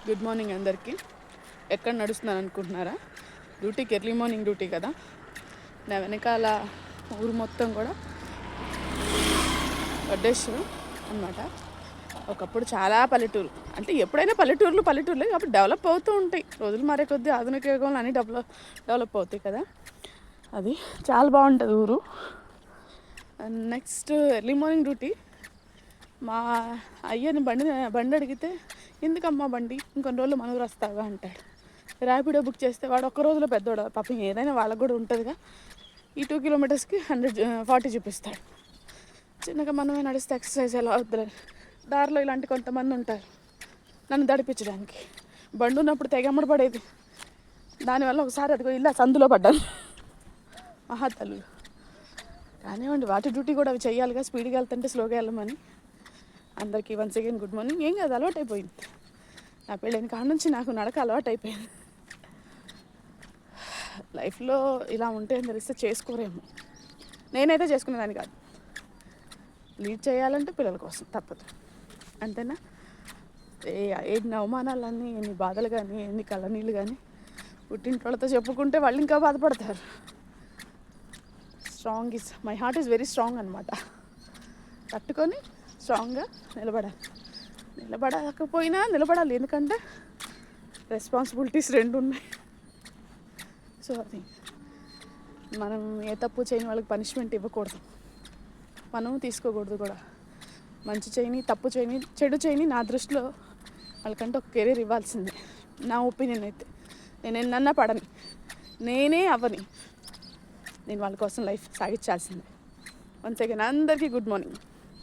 Good morning అందరికీ. ఎక్కడ నడుస్తున్నాను అనుకుంటున్నారా? డ్యూటీకి ఎర్లీ మార్నింగ్ డ్యూటీ కదా. నా వెనకాల ఊరు మొత్తం కూడా వడ్డేశ్వరం అనమాట. ఒకప్పుడు చాలా పల్లెటూరు, అంటే ఎప్పుడైనా పల్లెటూరులే కాబట్టి డెవలప్ అవుతూ ఉంటాయి. రోజులు మారే కొద్దీ ఆధునిక యుగంలో అన్నీ డెవలప్ అవుతాయి కదా. అది చాలా బాగుంటుంది ఊరు. Next early morning duty. మా అయ్యని బండి అడిగితే, ఎందుకమ్మా బండి, ఇంకొన్ని రోజులు మన ఊరు వస్తావా అంటాడు. ర్యాపిడో బుక్ చేస్తే వాడు ఒక్క రోజులో పెద్దోడు, పాపం ఏదైనా వాళ్ళకు కూడా ఉంటుందిగా. ఈ 2 కిలోమీటర్స్కి 140 చూపిస్తాడు. చిన్నగా మనమే నడిస్తే ఎక్సర్సైజ్ ఎలా అవుతుంది. దారిలో ఇలాంటి కొంతమంది ఉంటారు నన్ను దడిపించడానికి. బండి ఉన్నప్పుడు తెగమ్మడి పడేది. దానివల్ల ఒకసారి అదిగో ఇలా సందులో పడ్డాను. మహాతల్లు కానివ్వండి, వాటి డ్యూటీ కూడా అవి చెయ్యాలిగా. స్పీడ్గా వెళ్తుంటే స్లోగా వెళ్ళమని. అందరికీ వన్స్ అగైన్ గుడ్ మార్నింగ్. ఏం కాదు, అలవాటు అయిపోయింది. నా పెళ్ళైన కాడ నుంచి నాకు నడక అలవాటు అయిపోయింది. లైఫ్లో ఇలా ఉంటే తెలిస్తే చేసుకోరేమో. నేనైతే చేసుకునేదాన్ని కాదు. లీడ్ చేయాలంటే పిల్లల కోసం తప్పదు, అంతేనా. ఎన్ని అవమానాలన్నీ, ఎన్ని బాధలు కానీ, ఎన్ని కళ్ళనీళ్ళు కానీ పుట్టింటోళ్ళతో చెప్పుకుంటే వాళ్ళు ఇంకా బాధపడతారు. My heart is very strong అనమాట. తట్టుకొని స్ట్రాంగ్గా నిలబడకపోయినా నిలబడాలి. ఎందుకంటే రెస్పాన్సిబిలిటీస్ 2 ఉన్నాయి. సో అది మనం ఏ తప్పు చేయని వాళ్ళకి పనిష్మెంట్ ఇవ్వకూడదు, మనం తీసుకోకూడదు కూడా. మంచి చేయని, తప్పు చేయని, చెడు చేయని, నా దృష్టిలో వాళ్ళకంటే ఒక కెరీర్ ఇవ్వాల్సిందే. నా ఒపీనియన్ అయితే నేను ఎన్నన్నా పడని, నేనే అవ్వని, నేను వాళ్ళ కోసం లైఫ్ సాగించాల్సిందే. వన్స్ అగైన్ అందరికీ గుడ్ మార్నింగ్.